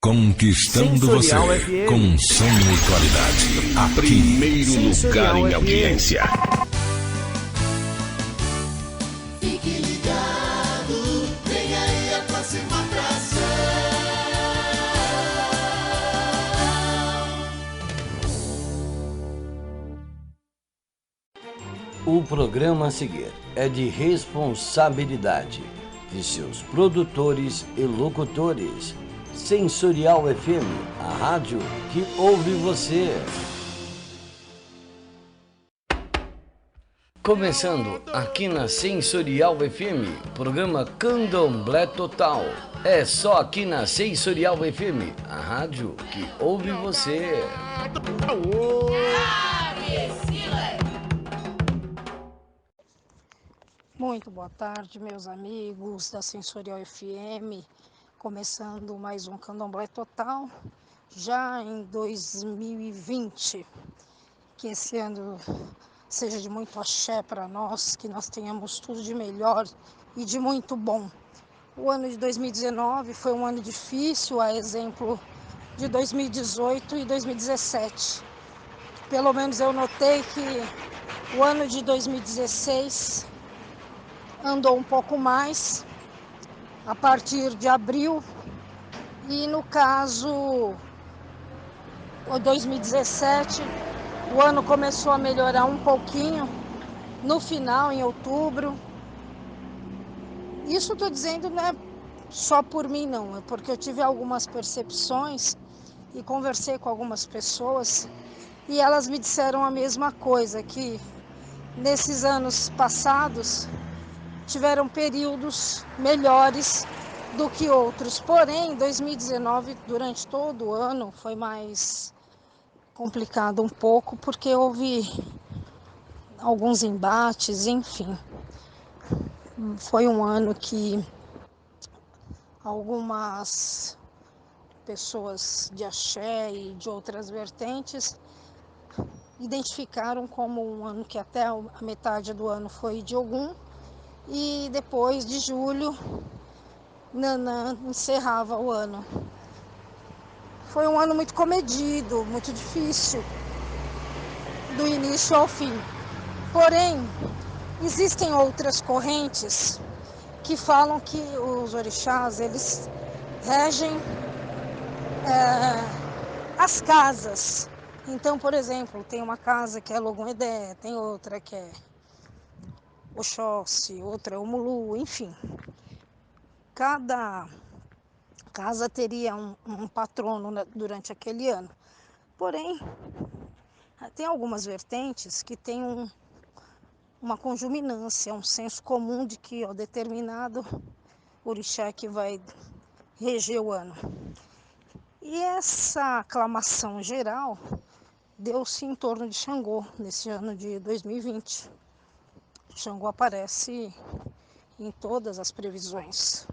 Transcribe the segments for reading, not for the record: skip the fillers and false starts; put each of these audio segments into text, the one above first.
Conquistando Sensorial você FM. com som e qualidade. Aqui, Primeiro Sensorial lugar em FM. audiência. Fique ligado, vem aí a próxima atração. O programa a seguir é de responsabilidade de seus produtores e locutores. Sensorial FM, a rádio que ouve você. Começando aqui na Sensorial FM, programa Candomblé Total. É só aqui na Sensorial FM, a rádio que ouve você. Muito boa tarde, meus amigos da Sensorial FM. Começando mais um Candomblé Total, já em 2020. Que esse ano seja de muito axé para nós, que nós tenhamos tudo de melhor e de muito bom. O ano de 2019 foi um ano difícil, a exemplo de 2018 e 2017. Pelo menos eu notei que o ano de 2016 andou um pouco mais a partir de abril, e no caso, o 2017, o ano começou a melhorar um pouquinho no final, em outubro. Isso estou dizendo não é só por mim não, é porque eu tive algumas percepções e conversei com algumas pessoas e elas me disseram a mesma coisa, que nesses anos passados tiveram períodos melhores do que outros. Porém, 2019, durante todo o ano, foi mais complicado um pouco, porque houve alguns embates, enfim. Foi um ano que algumas pessoas de axé e de outras vertentes identificaram como um ano que até a metade do ano foi de Ogum, e depois de julho Nanã encerrava o ano. Foi um ano muito comedido, muito difícil, do início ao fim. Porém, existem outras correntes que falam que os orixás, eles regem as casas. Então, por exemplo, tem uma casa que é Logum Edé, tem outra que é Oxóssi, outra é Omulu, enfim. Cada casa teria um patrono durante aquele ano. Porém, tem algumas vertentes que têm uma conjuminância, um senso comum de que determinado orixá que vai reger o ano. E essa aclamação geral deu-se em torno de Xangô, nesse ano de 2020. Xangô aparece em todas as previsões,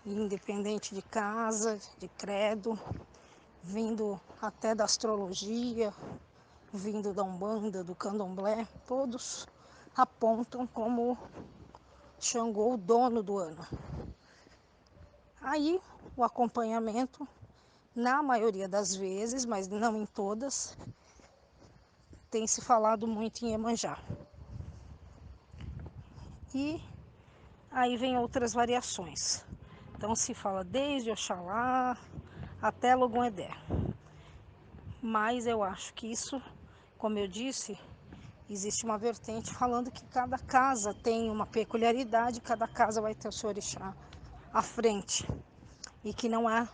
independente de casa, de credo, vindo até da astrologia, vindo da Umbanda, do Candomblé, todos apontam como Xangô o dono do ano. Aí o acompanhamento, na maioria das vezes, mas não em todas, tem se falado muito em Iemanjá. E aí vem outras variações. Então se fala desde Oxalá até Logum Edé. Mas eu acho que isso, como eu disse, existe uma vertente falando que cada casa tem uma peculiaridade, cada casa vai ter o seu orixá à frente. E que não há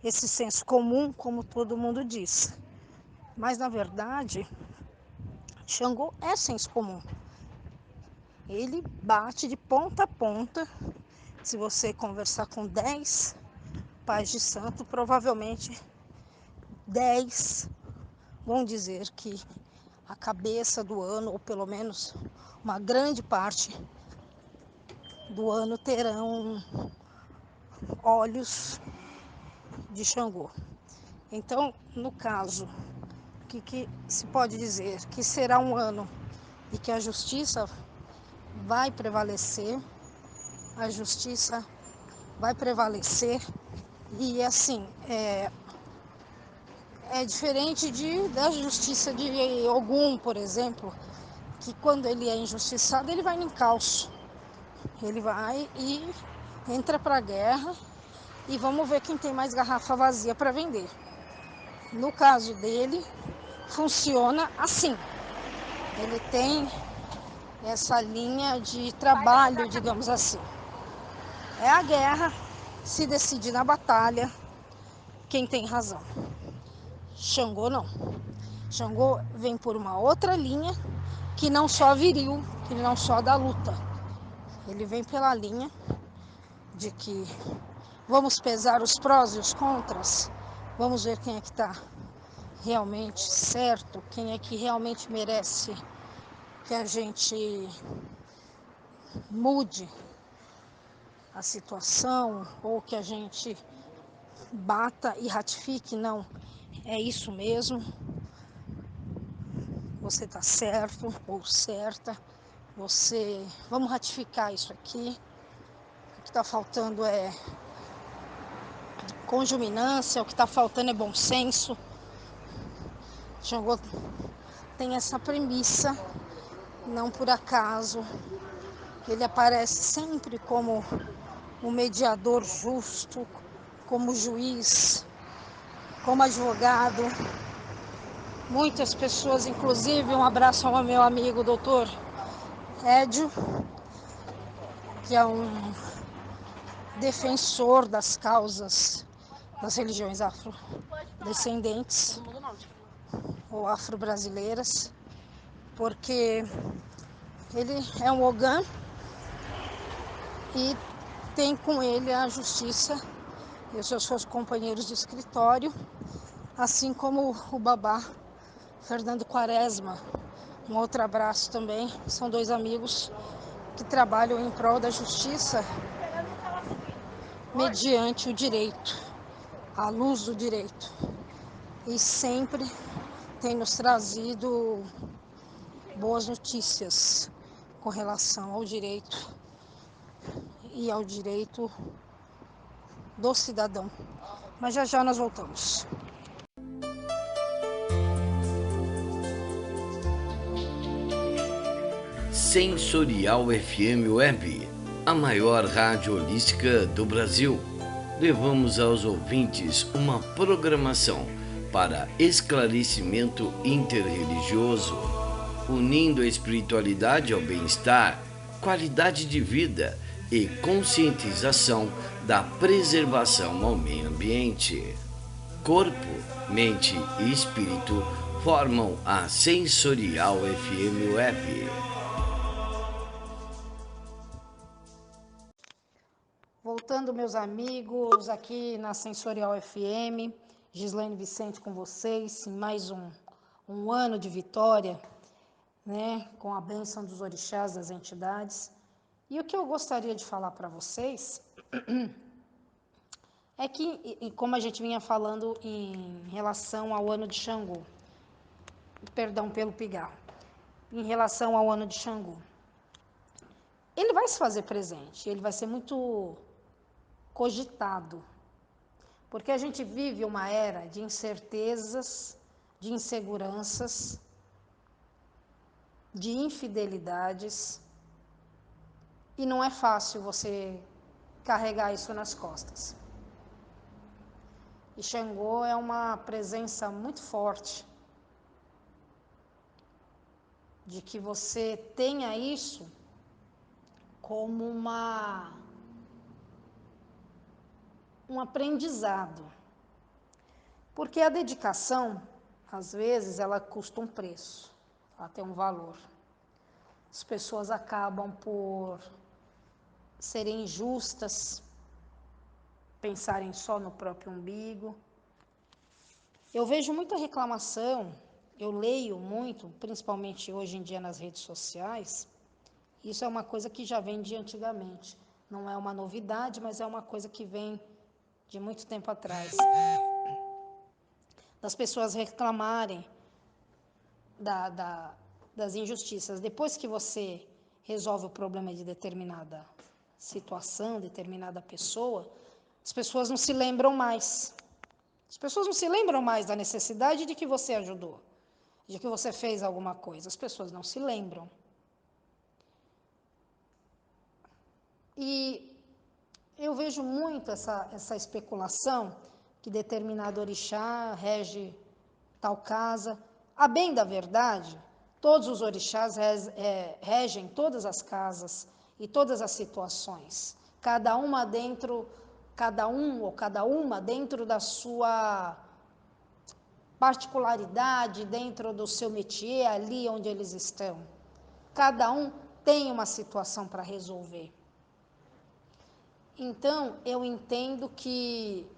esse senso comum, como todo mundo diz. Mas, na verdade, Xangô é senso comum. Ele bate de ponta a ponta. Se você conversar com 10 pais de santo, provavelmente 10 vão dizer que a cabeça do ano, ou pelo menos uma grande parte do ano, terão olhos de Xangô. Então, no caso, o que se pode dizer? Que será um ano em que a justiça vai prevalecer, E assim, é diferente da justiça de Ogum, por exemplo, que quando ele é injustiçado, ele vai no encalço. Ele vai e entra para a guerra e vamos ver quem tem mais garrafa vazia para vender. No caso dele, funciona assim. Ele tem essa linha de trabalho, digamos assim. É a guerra, se decide na batalha quem tem razão. Xangô não. Xangô vem por uma outra linha que não só viril, que não só da luta. Ele vem pela linha de que vamos pesar os prós e os contras, vamos ver quem é que está realmente certo, quem é que realmente merece que a gente mude a situação ou que a gente bata e ratifique, não, é isso mesmo, você está certo ou certa, vamos ratificar isso aqui, o que está faltando é conjuminância, o que está faltando é bom senso. Xangô tem essa premissa, não por acaso, ele aparece sempre como um mediador justo, como juiz, como advogado. Muitas pessoas, inclusive, um abraço ao meu amigo doutor Édio, que é um defensor das causas das religiões afrodescendentes ou afro-brasileiras, porque ele é um Ogã e tem com ele a justiça e os seus companheiros de escritório, assim como o babá Fernando Quaresma. Um outro abraço também, são dois amigos que trabalham em prol da justiça mediante o direito, à luz do direito. E sempre tem nos trazido boas notícias com relação ao direito e ao direito do cidadão. Mas já já nós voltamos. Sensorial FM Web, a maior rádio holística do Brasil. Levamos aos ouvintes uma programação para esclarecimento interreligioso, unindo a espiritualidade ao bem-estar, qualidade de vida e conscientização da preservação ao meio ambiente. Corpo, mente e espírito formam a Sensorial FM Web. Voltando, meus amigos, aqui na Sensorial FM, Gislaine Vicente com vocês, em mais um ano de vitória, né, com a bênção dos orixás, das entidades. E o que eu gostaria de falar para vocês é que, e como a gente vinha falando em relação ao ano de Xangô, perdão pelo pigarro, em relação ao ano de Xangô, ele vai se fazer presente, ele vai ser muito cogitado, porque a gente vive uma era de incertezas, de inseguranças, de infidelidades, e não é fácil você carregar isso nas costas. E Xangô é uma presença muito forte de que você tenha isso como um aprendizado. Porque a dedicação, às vezes, ela custa um preço, ela tem um valor. As pessoas acabam por serem injustas, pensarem só no próprio umbigo. Eu vejo muita reclamação, eu leio muito, principalmente hoje em dia nas redes sociais. Isso é uma coisa que já vem de antigamente. Não é uma novidade, mas é uma coisa que vem de muito tempo atrás. Das pessoas reclamarem das injustiças. Depois que você resolve o problema de determinada situação, determinada pessoa, As pessoas não se lembram mais. As pessoas não se lembram mais da necessidade de que você ajudou, de que você fez alguma coisa. As pessoas não se lembram. E eu vejo muito essa especulação que determinado orixá rege tal casa. A bem da verdade, todos os orixás regem todas as casas e todas as situações. Cada um ou cada uma dentro da sua particularidade, dentro do seu métier, ali onde eles estão. Cada um tem uma situação para resolver. Então, eu entendo que,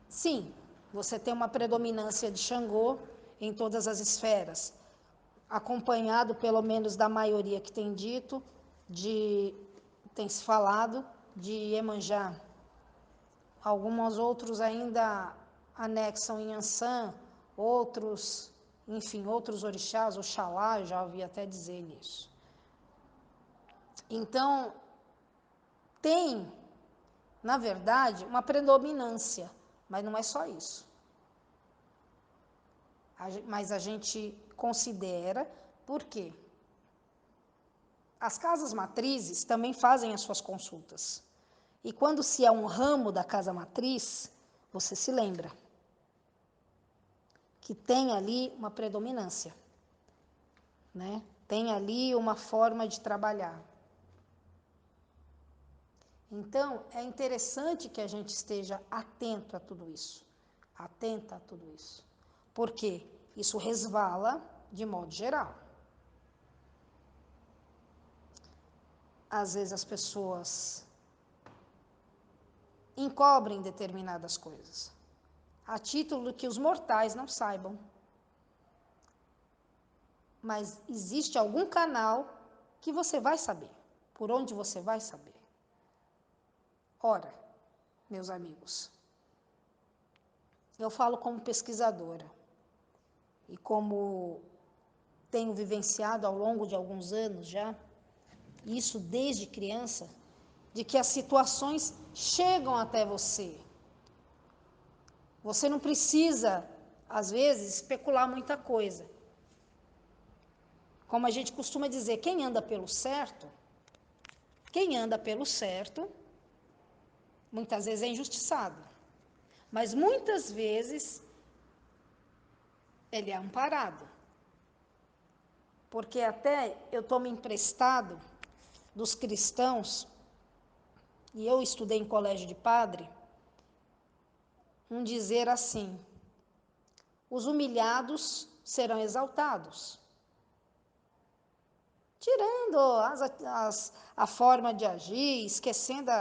sim, você tem uma predominância de Xangô em todas as esferas, acompanhado, pelo menos, da maioria que tem dito, tem se falado, de Iemanjá. Alguns outros ainda anexam Inhansã, outros, enfim, outros orixás, Oxalá, já ouvi até dizer isso. Então, tem, na verdade, uma predominância, mas não é só isso. Mas a gente considera, por quê? As casas matrizes também fazem as suas consultas. E quando se é um ramo da casa matriz, você se lembra que tem ali uma predominância, né? Tem ali uma forma de trabalhar. Então, é interessante que a gente esteja atento a tudo isso. Atenta a tudo isso. Porque isso resvala de modo geral. Às vezes as pessoas encobrem determinadas coisas, a título que os mortais não saibam. Mas existe algum canal que você vai saber, por onde você vai saber. Ora, meus amigos, eu falo como pesquisadora e como tenho vivenciado ao longo de alguns anos já, isso desde criança, de que as situações chegam até você. Você não precisa, às vezes, especular muita coisa. Como a gente costuma dizer, quem anda pelo certo, muitas vezes é injustiçado. Mas muitas vezes ele é amparado. Porque até eu tomo emprestado dos cristãos, e eu estudei em colégio de padre, um dizer assim: os humilhados serão exaltados. Tirando a forma de agir, esquecendo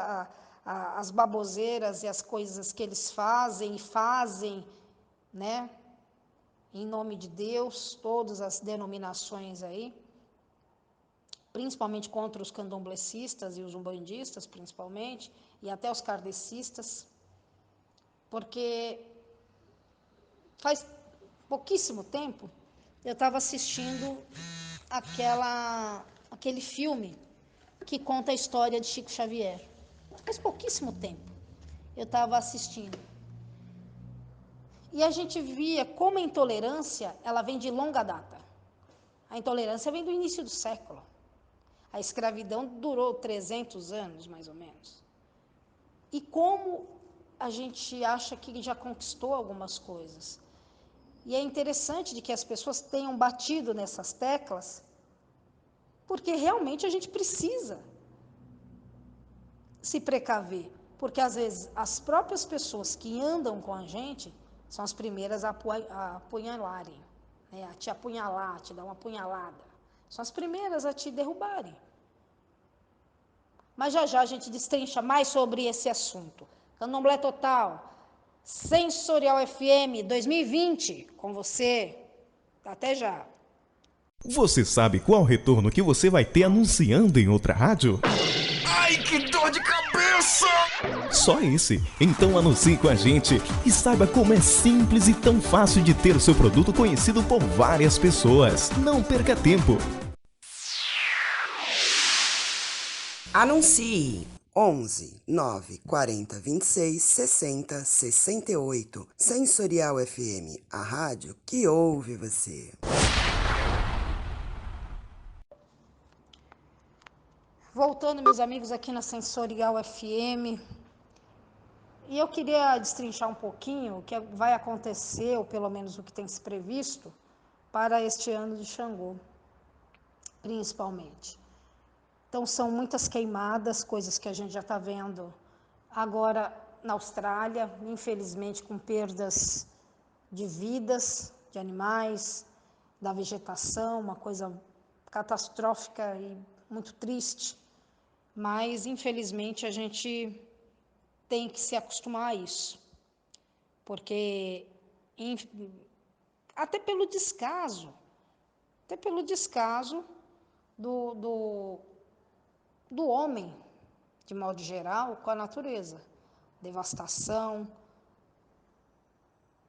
as baboseiras e as coisas que eles fazem, né? Em nome de Deus, todas as denominações aí, principalmente contra os candomblecistas e os umbandistas, principalmente, e até os kardecistas, porque faz pouquíssimo tempo eu estava assistindo aquele filme que conta a história de Chico Xavier. Faz pouquíssimo tempo eu estava assistindo. E a gente via como a intolerância, ela vem de longa data. A intolerância vem do início do século. A escravidão durou 300 anos, mais ou menos. E como a gente acha que já conquistou algumas coisas. E é interessante de que as pessoas tenham batido nessas teclas, porque realmente a gente precisa se precaver. Porque, às vezes, as próprias pessoas que andam com a gente são as primeiras a apunhalarem, né? A te apunhalar, a te dar uma apunhalada. São as primeiras a te derrubarem. Mas já a gente destrincha mais sobre esse assunto. Candomblé Total, Sensorial FM 2020, com você. Até já. Você sabe qual retorno que você vai ter anunciando em outra rádio? Ai, que dor de cabeça! Só esse. Então anuncie com a gente e saiba como é simples e tão fácil de ter o seu produto conhecido por várias pessoas. Não perca tempo. Anuncie. 11 9 40 26 60 68. Sensorial FM, a rádio que ouve você. Voltando, meus amigos, aqui na Sensorial FM, e eu queria destrinchar um pouquinho o que vai acontecer, ou pelo menos o que tem se previsto, para este ano de Xangô, principalmente. Então, são muitas queimadas, coisas que a gente já está vendo agora na Austrália, infelizmente com perdas de vidas, de animais, da vegetação, uma coisa catastrófica e muito triste. Mas, infelizmente, a gente tem que se acostumar a isso, porque até pelo descaso do homem, de modo geral, com a natureza. Devastação,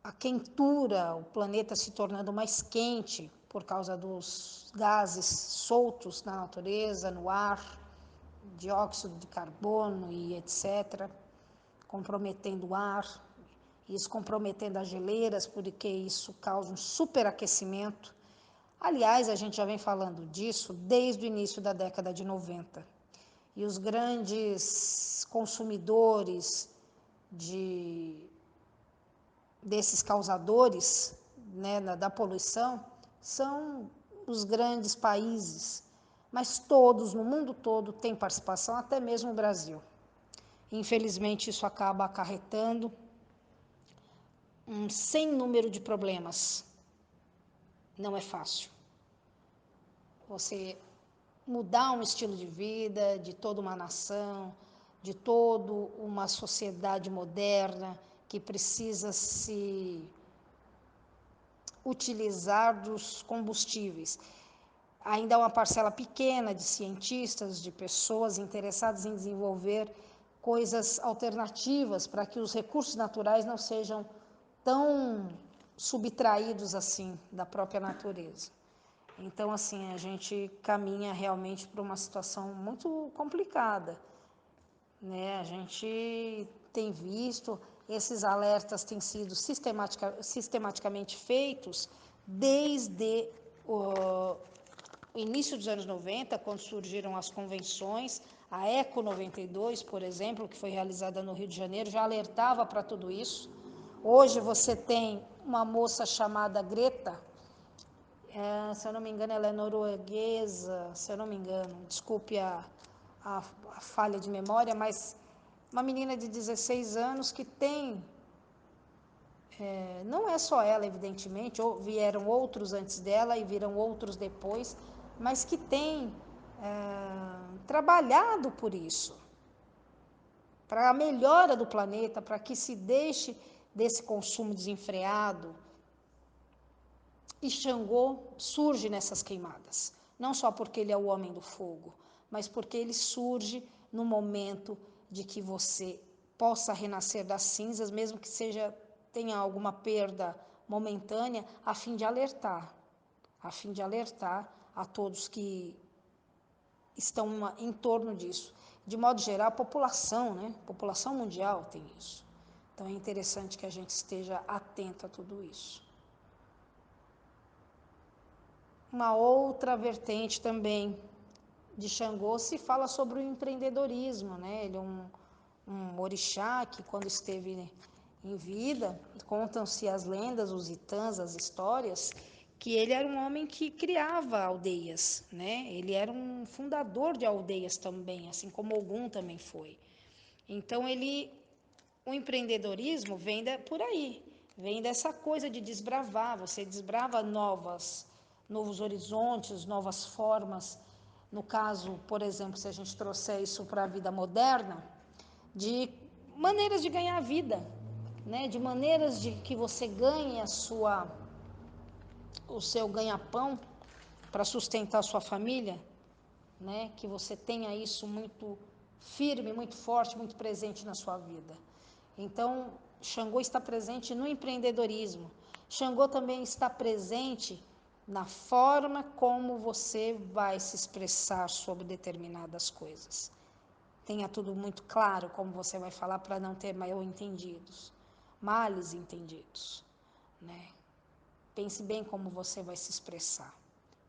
a quentura, o planeta se tornando mais quente por causa dos gases soltos na natureza, no ar, dióxido de carbono e etc., comprometendo o ar, isso comprometendo as geleiras, porque isso causa um superaquecimento. Aliás, a gente já vem falando disso desde o início da década de 90. E os grandes consumidores desses causadores, né, da poluição são os grandes países, mas todos, no mundo todo, têm participação, até mesmo o Brasil. Infelizmente, isso acaba acarretando um sem número de problemas. Não é fácil. Você mudar um estilo de vida de toda uma nação, de toda uma sociedade moderna que precisa se utilizar dos combustíveis. Ainda há uma parcela pequena de cientistas, de pessoas interessadas em desenvolver coisas alternativas para que os recursos naturais não sejam tão subtraídos assim da própria natureza. Então, assim, a gente caminha realmente para uma situação muito complicada, né? A gente tem visto, esses alertas têm sido sistematicamente feitos desde o início dos anos 90, quando surgiram as convenções. A ECO 92, por exemplo, que foi realizada no Rio de Janeiro, já alertava para tudo isso. Hoje você tem uma moça chamada Greta, se eu não me engano, ela é norueguesa, se eu não me engano, desculpe a falha de memória, mas uma menina de 16 anos que tem, não é só ela, evidentemente, vieram outros antes dela e viram outros depois, mas que tem trabalhado por isso, para a melhora do planeta, para que se deixe desse consumo desenfreado. E Xangô surge nessas queimadas, não só porque ele é o homem do fogo, mas porque ele surge no momento de que você possa renascer das cinzas, mesmo que tenha alguma perda momentânea, a fim de alertar a todos que estão em torno disso. De modo geral, a população, né? A população mundial tem isso. Então, é interessante que a gente esteja atento a tudo isso. Uma outra vertente também de Xangô se fala sobre o empreendedorismo, né? Ele é um orixá que, quando esteve em vida, contam-se as lendas, os itãs, as histórias, que ele era um homem que criava aldeias, né? Ele era um fundador de aldeias também, assim como Ogum também foi. Então, o empreendedorismo vem por aí, vem dessa coisa de desbravar, você desbrava novos horizontes, novas formas. No caso, por exemplo, se a gente trouxer isso para a vida moderna, de maneiras de ganhar a vida, né? De maneiras de que você ganhe o seu ganha-pão para sustentar a sua família, né? Que você tenha isso muito firme, muito forte, muito presente na sua vida. Então, Xangô está presente no empreendedorismo. Xangô também está presente na forma como você vai se expressar sobre determinadas coisas. tenha tudo muito claro como você vai falar para não ter mal-entendidos, males entendidos, né? Pense bem como você vai se expressar.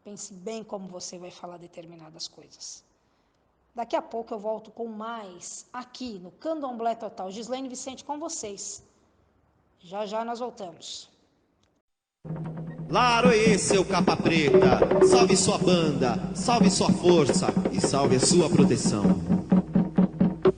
Pense bem como você vai falar determinadas coisas. Daqui a pouco eu volto com mais aqui no Candomblé Total. Gislaine Vicente com vocês. Já já nós voltamos. Laroê, seu capa preta, salve sua banda, salve sua força e salve a sua proteção.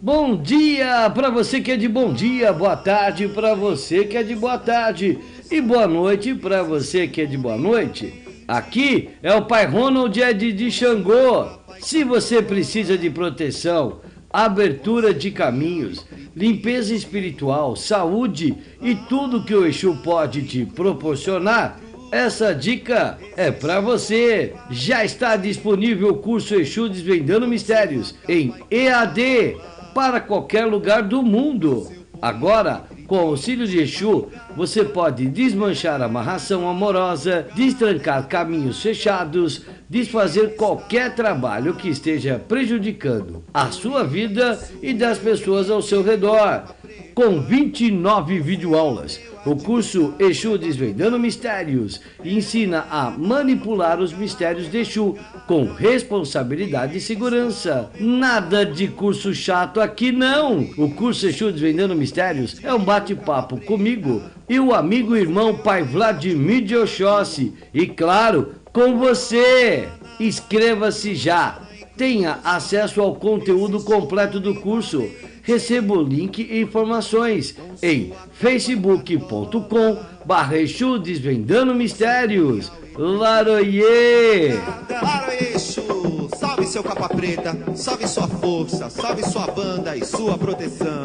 Bom dia para você que é de bom dia, boa tarde para você que é de boa tarde e boa noite para você que é de boa noite. Aqui é o Pai Ronald Ed de Xangô. Se você precisa de proteção, abertura de caminhos, limpeza espiritual, saúde e tudo que o Exu pode te proporcionar, essa dica é para você. Já está disponível o curso Exu Desvendando Mistérios em EAD para qualquer lugar do mundo. Agora, com o auxílio de Exu, você pode desmanchar a amarração amorosa, destrancar caminhos fechados, desfazer qualquer trabalho que esteja prejudicando a sua vida e das pessoas ao seu redor. Com 29 videoaulas, o curso Exu Desvendando Mistérios ensina a manipular os mistérios de Exu com responsabilidade e segurança. Nada de curso chato aqui não! O curso Exu Desvendando Mistérios é um bate-papo comigo e o amigo e irmão Pai Vladimir de Oxóssi. E claro, com você! Inscreva-se já! Tenha acesso ao conteúdo completo do curso. Receba o link e informações em facebook.com/Exu Desvendando Mistérios. Laroie! Laroê, Exu, salve seu capa preta, salve sua força, salve sua banda e sua proteção.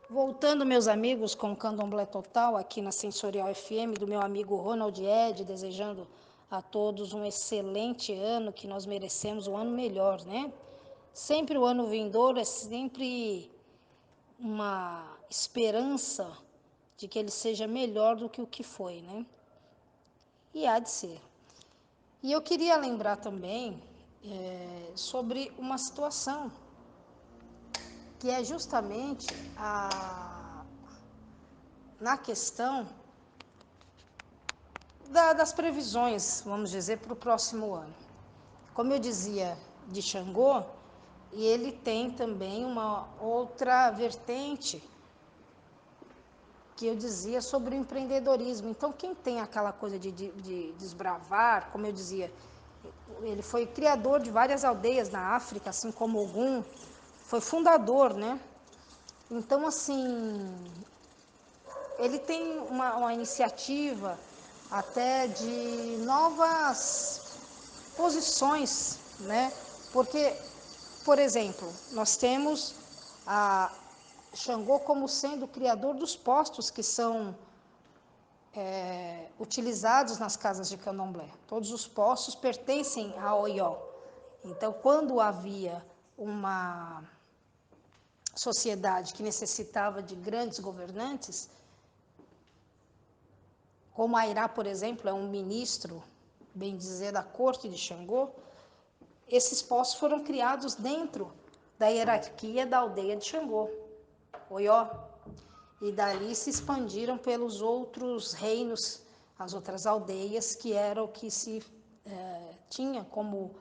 Voltando, meus amigos, com o Candomblé Total aqui na Sensorial FM, do meu amigo Ronald Ed, desejando a todos um excelente ano, que nós merecemos um ano melhor, né? Sempre o ano vindouro é sempre uma esperança de que ele seja melhor do que o que foi, né? E há de ser. E eu queria lembrar também sobre uma situação que é justamente na questão das previsões, vamos dizer, para o próximo ano. Como eu dizia de Xangô, e ele tem também uma outra vertente que eu dizia sobre o empreendedorismo. Então, quem tem aquela coisa de desbravar, como eu dizia, ele foi criador de várias aldeias na África, assim como Ogum, foi fundador, né? Então, assim, ele tem uma iniciativa até de novas posições, né? Porque, por exemplo, nós temos a Xangô como sendo o criador dos postos que são utilizados nas casas de candomblé. Todos os postos pertencem a Oió. Então, quando havia uma sociedade que necessitava de grandes governantes, como Airá, por exemplo, é um ministro, bem dizer, da corte de Xangô, esses postos foram criados dentro da hierarquia da aldeia de Xangô, Oió, e dali se expandiram pelos outros reinos, as outras aldeias, que era o que se tinha como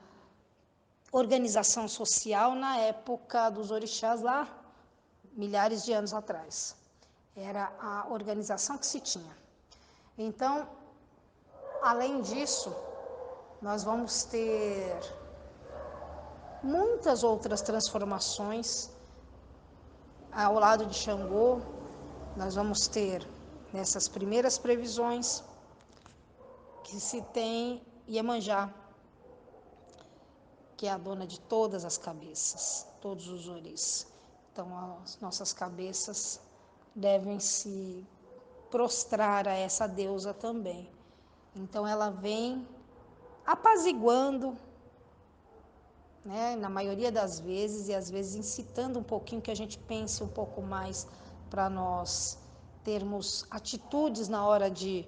organização social na época dos orixás, lá, milhares de anos atrás. Era a organização que se tinha. Então, além disso, nós vamos ter muitas outras transformações ao lado de Xangô. Nós vamos ter, nessas primeiras previsões, que se tem Iemanjá, que é a dona de todas as cabeças, todos os oris. Então, as nossas cabeças devem se prostrar a essa deusa também. Então, ela vem apaziguando, né, na maioria das vezes, e às vezes incitando um pouquinho que a gente pense um pouco mais para nós termos atitudes na hora de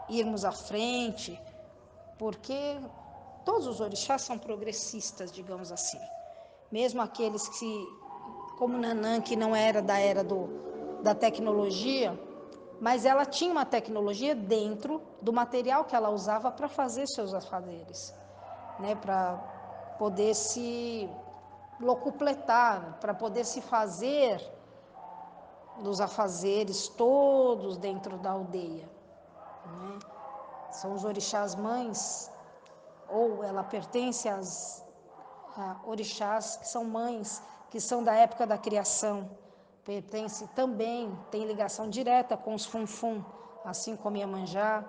irmos à frente, porque todos os orixás são progressistas, digamos assim. Mesmo aqueles que, como Nanã, que não era da era da tecnologia, mas ela tinha uma tecnologia dentro do material que ela usava para fazer seus afazeres, né? Para poder se locupletar, para poder se fazer dos afazeres todos dentro da aldeia, né? São os orixás mães, ou ela pertence às orixás que são mães, que são da época da criação. Pertence também, tem ligação direta com os funfun, assim como Iemanjá,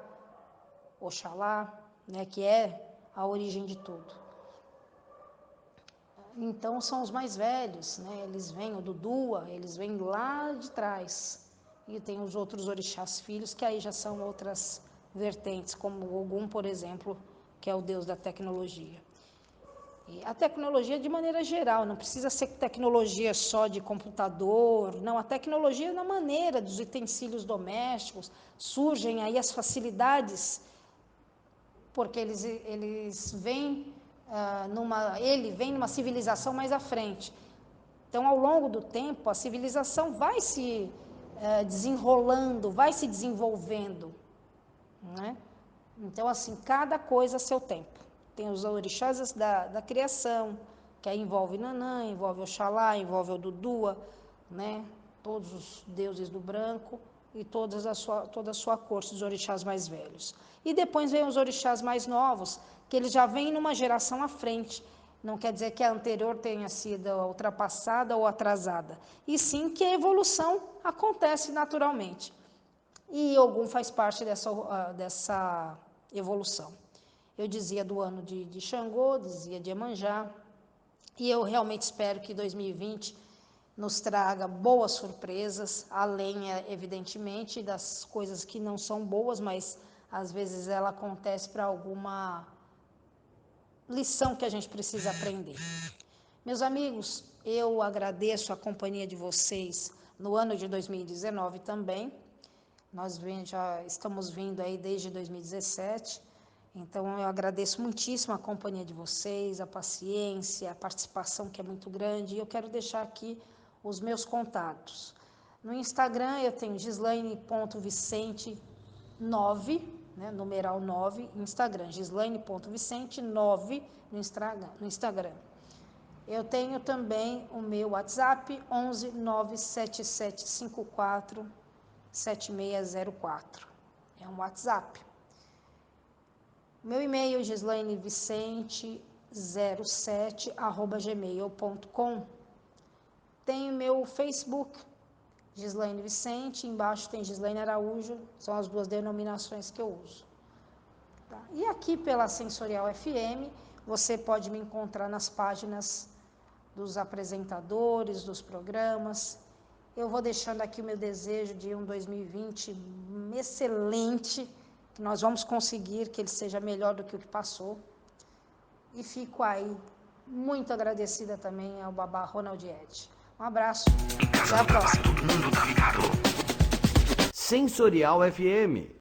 Oxalá, né, que é a origem de tudo. Então são os mais velhos, né, eles vêm, o Dudua, eles vêm lá de trás. E tem os outros orixás filhos, que aí já são outras vertentes, como Ogum, por exemplo, que é o deus da tecnologia. E a tecnologia de maneira geral, não precisa ser tecnologia só de computador, não, a tecnologia na maneira dos utensílios domésticos, surgem aí as facilidades, porque eles vêm ele vem numa civilização mais à frente. Então, ao longo do tempo, a civilização vai se desenrolando, vai se desenvolvendo, né? Então, assim, cada coisa a seu tempo. Tem os orixás da criação, que aí envolve Nanã, envolve Oxalá, envolve o Dudua, né? Todos os deuses do branco e toda a sua corte, os orixás mais velhos. E depois vem os orixás mais novos, que eles já vêm numa geração à frente. Não quer dizer que a anterior tenha sido ultrapassada ou atrasada, e sim que a evolução acontece naturalmente. E Ogum faz parte dessa evolução. Eu dizia do ano de Xangô, dizia de Iemanjá, e eu realmente espero que 2020 nos traga boas surpresas, além, evidentemente, das coisas que não são boas, mas às vezes ela acontece para alguma lição que a gente precisa aprender. Meus amigos, eu agradeço a companhia de vocês no ano de 2019 também. Nós já estamos vindo aí desde 2017, então eu agradeço muitíssimo a companhia de vocês, a paciência, a participação que é muito grande, e eu quero deixar aqui os meus contatos. No Instagram eu tenho gislaine.vicente9, né, numeral 9, Instagram, gislaine.vicente9 no Instagram. Eu tenho também o meu WhatsApp, 11 97754 7604. É um WhatsApp. Meu e-mail, gislainevicente07@gmail.com. Tem o meu Facebook, Gislaine Vicente, embaixo tem Gislaine Araújo, são as duas denominações que eu uso. Tá? E aqui pela Sensorial FM, você pode me encontrar nas páginas dos apresentadores, dos programas. Eu vou deixando aqui o meu desejo de um 2020 excelente, que nós vamos conseguir que ele seja melhor do que o que passou. E fico aí muito agradecida também ao babá Ronald Ed. Um abraço, até a próxima. Sensorial FM.